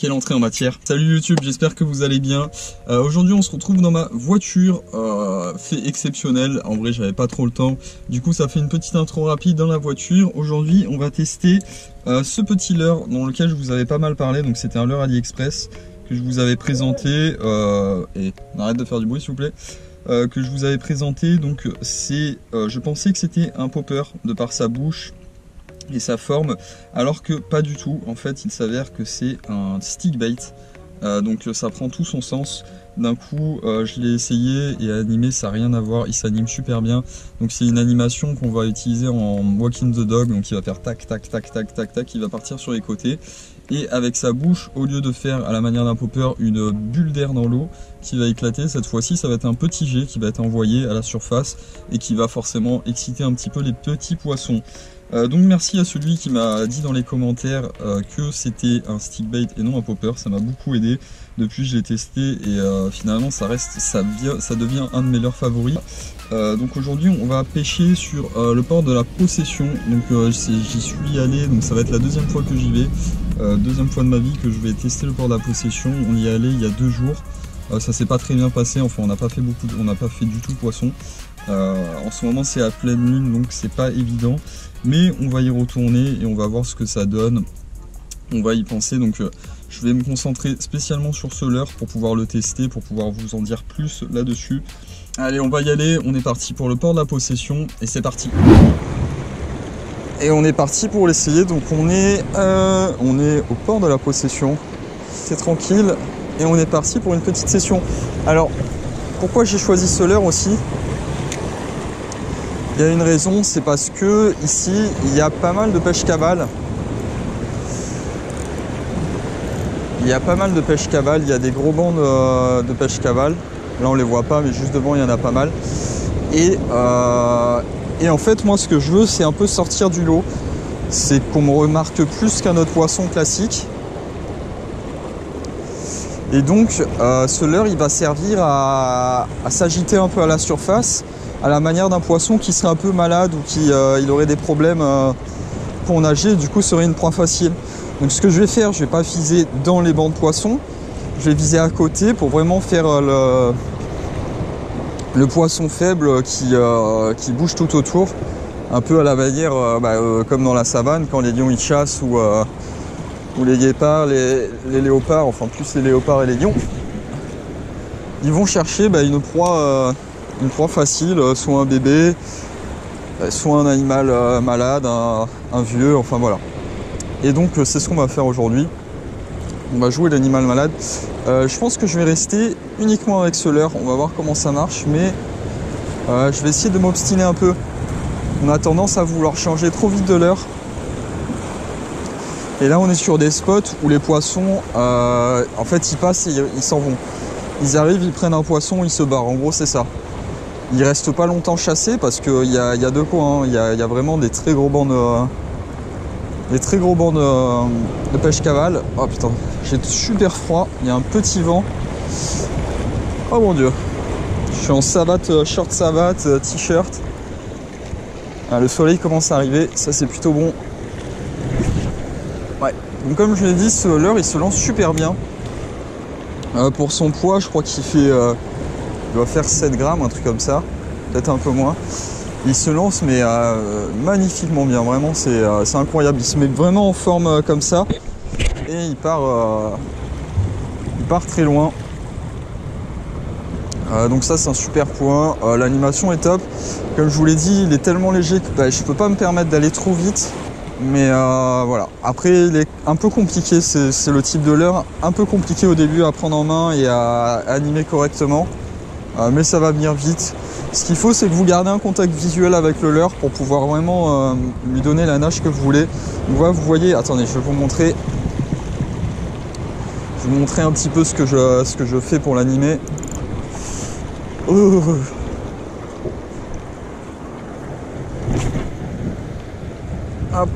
Quelle entrée en matière. Salut YouTube, j'espère que vous allez bien. Aujourd'hui on se retrouve dans ma voiture, fait exceptionnel. En vrai j'avais pas trop le temps, du coup ça fait une petite intro rapide dans la voiture. Aujourd'hui on va tester ce petit leurre dans lequel je vous avais pas mal parlé. Donc c'était un leurre AliExpress que je vous avais présenté, et on arrête de faire du bruit s'il vous plaît. Que je vous avais présenté, donc c'est, je pensais que c'était un popper de par sa bouche et sa forme, alors que pas du tout. En fait il s'avère que c'est un stick bait, donc ça prend tout son sens. D'un coup je l'ai essayé et animé, ça n'a rien à voir, il s'anime super bien. Donc c'est une animation qu'on va utiliser en walking the dog, donc il va faire tac tac tac tac tac tac, il va partir sur les côtés. Et avec sa bouche, au lieu de faire à la manière d'un popper une bulle d'air dans l'eau qui va éclater, cette fois-ci ça va être un petit jet qui va être envoyé à la surface et qui va forcément exciter un petit peu les petits poissons. Donc merci à celui qui m'a dit dans les commentaires que c'était un stick bait et non un popper, ça m'a beaucoup aidé. Depuis je l'ai testé et finalement ça devient un de mes leurres favoris. Donc aujourd'hui on va pêcher sur le port de la Possession. Donc j'y suis allé, donc ça va être la deuxième fois que j'y vais, deuxième fois de ma vie que je vais tester le port de la Possession. On y est allé il y a 2 jours. Ça s'est pas très bien passé, enfin on n'a pas fait du tout poisson. En ce moment c'est à pleine lune donc c'est pas évident, mais on va y retourner et on va voir ce que ça donne. On va y penser, donc je vais me concentrer spécialement sur ce leurre pour pouvoir le tester, pour pouvoir vous en dire plus là-dessus. Allez, on va y aller, on est parti pour le port de la Possession et c'est parti. Et on est parti pour l'essayer, donc on est au port de la Possession, c'est tranquille. Et on est parti pour une petite session. Alors, pourquoi j'ai choisi ce leurre aussi? Il y a une raison, c'est parce que ici, il y a pas mal de pêche cavale. Il y a des gros bancs de pêche cavale. Là, on les voit pas, mais juste devant, il y en a pas mal. Et en fait, moi, ce que je veux, c'est un peu sortir du lot. C'est qu'on me remarque plus qu'un autre poisson classique. Et donc ce leurre il va servir à s'agiter un peu à la surface, à la manière d'un poisson qui serait un peu malade ou qui il aurait des problèmes pour nager, du coup ce serait une proie facile. Donc ce que je vais faire, je vais pas viser dans les bancs de poissons, je vais viser à côté pour vraiment faire le poisson faible qui bouge tout autour, un peu à la manière comme dans la savane quand les lions ils chassent ou les guépards, les léopards, enfin plus les léopards et les lions, ils vont chercher une proie facile, soit un bébé, soit un animal malade, un vieux, enfin voilà. Et donc c'est ce qu'on va faire aujourd'hui. On va jouer l'animal malade. Je pense que je vais rester uniquement avec ce leurre, on va voir comment ça marche, mais je vais essayer de m'obstiner un peu. On a tendance à vouloir changer trop vite de leurre. Et là on est sur des spots où les poissons en fait ils passent et ils s'en vont. Ils arrivent, ils prennent un poisson, ils se barrent, en gros c'est ça. Ils restent pas longtemps chassés parce qu'il y a de quoi, hein. Il y a vraiment des très gros bancs de pêche cavale. Oh putain, j'ai super froid, il y a un petit vent. Oh mon dieu. Je suis en savate, short savate, t-shirt. Le soleil commence à arriver, ça c'est plutôt bon. Ouais, donc comme je l'ai dit, ce leurre il se lance super bien. Pour son poids, je crois qu'il fait, il doit faire 7 grammes, un truc comme ça, peut-être un peu moins. Il se lance mais magnifiquement bien, vraiment c'est incroyable. Il se met vraiment en forme comme ça et il part très loin. Donc ça c'est un super point. L'animation est top. Comme je vous l'ai dit, il est tellement léger que je peux pas me permettre d'aller trop vite. Mais voilà, après il est un peu compliqué, c'est le type de leurre un peu compliqué au début à prendre en main et à animer correctement, mais ça va venir vite. Ce qu'il faut c'est que vous gardez un contact visuel avec le leurre pour pouvoir vraiment lui donner la nage que vous voulez. Donc voilà, vous voyez, attendez, je vais vous montrer un petit peu ce que je fais pour l'animer. Hop.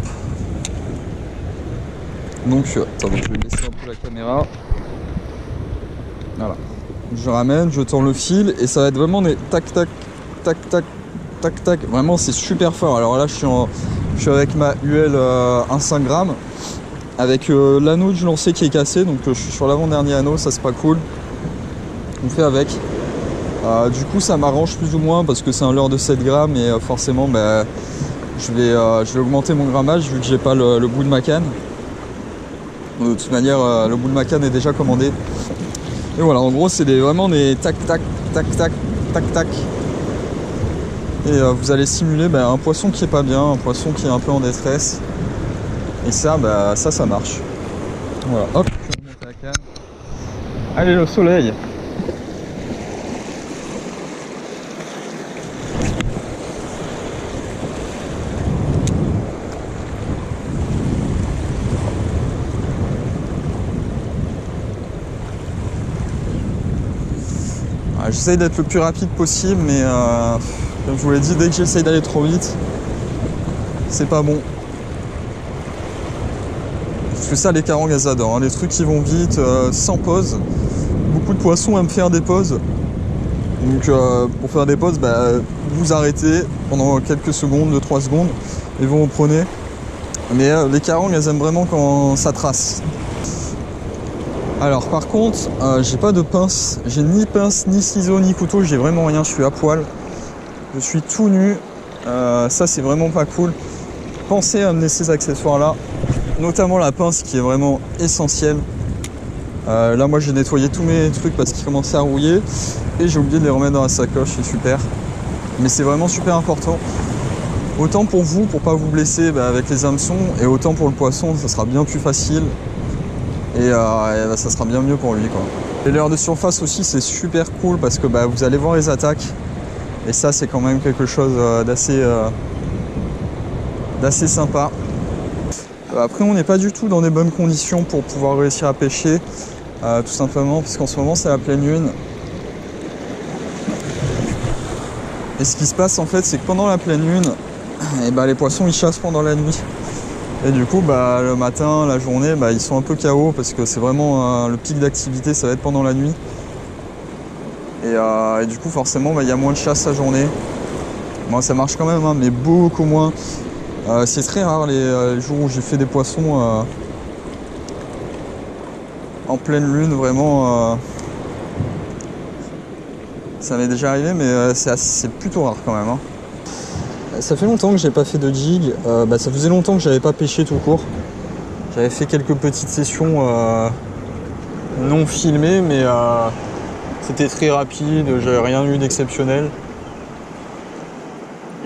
Donc, attends, je vais baisser un peu la caméra. Voilà. Je ramène, je tends le fil et ça va être vraiment des tac tac tac tac tac tac. Vraiment c'est super fort. Alors là je suis avec ma UL 1,5 g. avec l'anneau du lancer qui est cassé, donc je suis sur l'avant-dernier anneau, ça c'est pas cool. On fait avec. Du coup ça m'arrange plus ou moins parce que c'est un leurre de 7 grammes et forcément bah, je vais augmenter mon grammage vu que j'ai pas le bout de ma canne. De toute manière le bout de ma canne est déjà commandé. Et voilà, en gros c'est vraiment des tac tac tac tac tac tac. Et vous allez simuler bah, un poisson qui est pas bien, un poisson qui est un peu en détresse. Et ça, bah, ça marche. Voilà, hop, je remonte la canne. Allez, le soleil. J'essaye d'être le plus rapide possible, mais comme je vous l'ai dit, dès que j'essaye d'aller trop vite, c'est pas bon. Parce que ça, les carangues, elles adorent. Hein. Les trucs qui vont vite, sans pause. Beaucoup de poissons aiment faire des pauses. Donc pour faire des pauses, bah, vous arrêtez pendant quelques secondes, 2-3 secondes, et vous reprenez. Mais les carangues, elles aiment vraiment quand ça trace. Alors par contre, j'ai pas de pince, j'ai ni pince, ni ciseaux, ni couteau, j'ai vraiment rien, je suis à poil. Je suis tout nu, ça c'est vraiment pas cool. Pensez à amener ces accessoires là, notamment la pince qui est vraiment essentielle. Là moi j'ai nettoyé tous mes trucs parce qu'ils commençaient à rouiller et j'ai oublié de les remettre dans la sacoche, c'est super. Mais c'est vraiment super important. Autant pour vous, pour pas vous blesser bah, avec les hameçons, et autant pour le poisson, ça sera bien plus facile. Et bah, ça sera bien mieux pour lui quoi. Et leurre de surface aussi c'est super cool parce que bah, vous allez voir les attaques et ça c'est quand même quelque chose d'assez sympa. Après on n'est pas du tout dans des bonnes conditions pour pouvoir réussir à pêcher tout simplement parce qu'en ce moment c'est la pleine lune. Et ce qui se passe en fait c'est que pendant la pleine lune et bah, les poissons ils chassent pendant la nuit. Et du coup, bah, le matin, la journée, bah, ils sont un peu KO parce que c'est vraiment le pic d'activité, ça va être pendant la nuit. Et du coup, forcément, bah, y a moins de chasse la journée. Moi, ça marche quand même, hein, mais beaucoup moins. C'est très rare les jours où j'ai fait des poissons en pleine lune, vraiment. Ça m'est déjà arrivé, mais c'est plutôt rare quand même. Hein. Ça fait longtemps que j'ai pas fait de jig, bah, ça faisait longtemps que j'avais pas pêché tout court. J'avais fait quelques petites sessions non filmées, mais c'était très rapide, j'avais rien eu d'exceptionnel.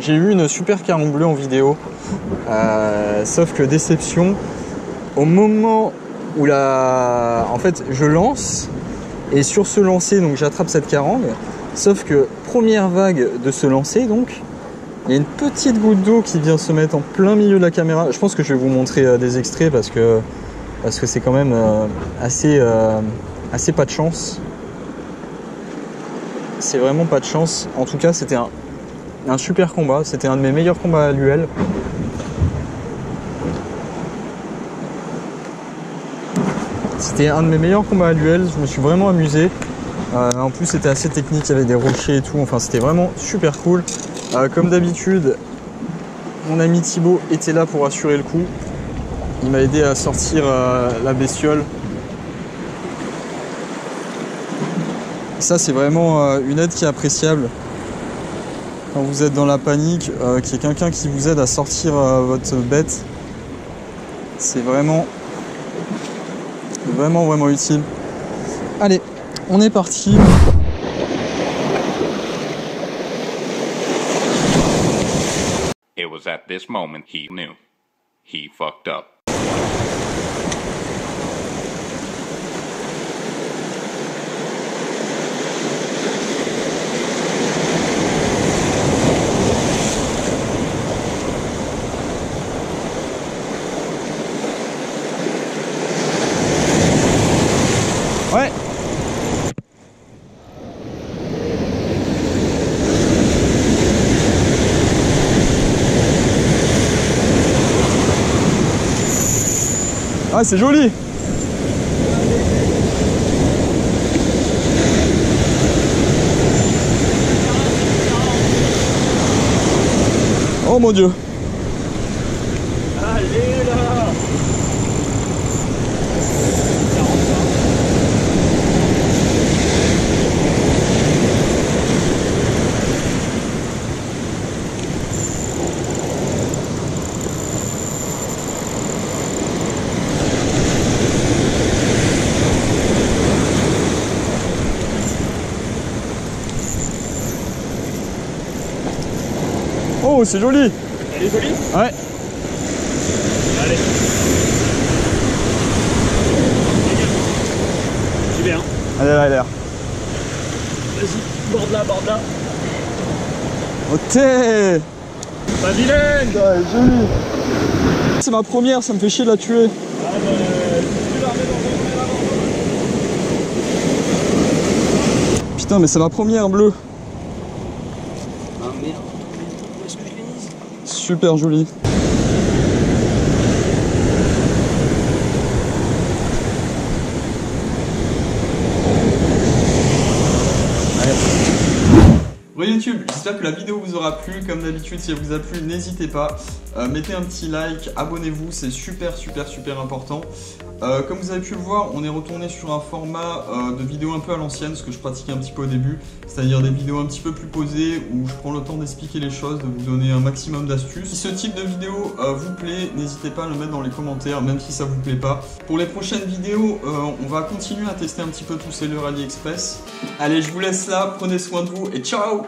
J'ai eu une super caron bleue en vidéo, sauf que déception, au moment où en fait je lance, et sur ce lancer donc j'attrape cette carangue, sauf que première vague de ce lancer donc, il y a une petite goutte d'eau qui vient se mettre en plein milieu de la caméra. Je pense que je vais vous montrer des extraits parce que c'est quand même assez pas de chance. C'est vraiment pas de chance. En tout cas, c'était un super combat. C'était un de mes meilleurs combats à l'UL. C'était un de mes meilleurs combats à l'UL. Je me suis vraiment amusé. En plus, c'était assez technique. Il y avait des rochers et tout. Enfin, c'était vraiment super cool. Comme d'habitude, mon ami Thibaut était là pour assurer le coup. Il m'a aidé à sortir la bestiole. Ça, c'est vraiment une aide qui est appréciable. Quand vous êtes dans la panique, qu'il y ait quelqu'un qui vous aide à sortir votre bête, c'est vraiment utile. Allez, on est parti. It was at this moment he knew. He fucked up. Ouais. Ah, c'est joli. Oh mon Dieu. Allez là. beau, c'est joli. Elle est jolie? Ouais. Allez. J'y vais, hein. Elle est là, elle est là. Vas-y, borde là. Ok. Pas vilaine! Ça est joli. C'est ma première, ça me fait chier de la tuer. Ah bah, tu la remets dans le avant. Putain, mais c'est ma première bleue. Ah merde. Où est-ce que je l'ai mise? Super joli. Bon YouTube, j'espère que la vidéo vous aura plu. Comme d'habitude, si elle vous a plu, n'hésitez pas. Mettez un petit like, abonnez-vous, c'est super important. Comme vous avez pu le voir, on est retourné sur un format de vidéo un peu à l'ancienne, ce que je pratiquais un petit peu au début, c'est-à-dire des vidéos un petit peu plus posées où je prends le temps d'expliquer les choses, de vous donner un maximum d'astuces. Si ce type de vidéo vous plaît, n'hésitez pas à le mettre dans les commentaires, même si ça vous plaît pas. Pour les prochaines vidéos, on va continuer à tester un petit peu tous ces leurres AliExpress. Allez, je vous laisse là, prenez soin de vous et ciao!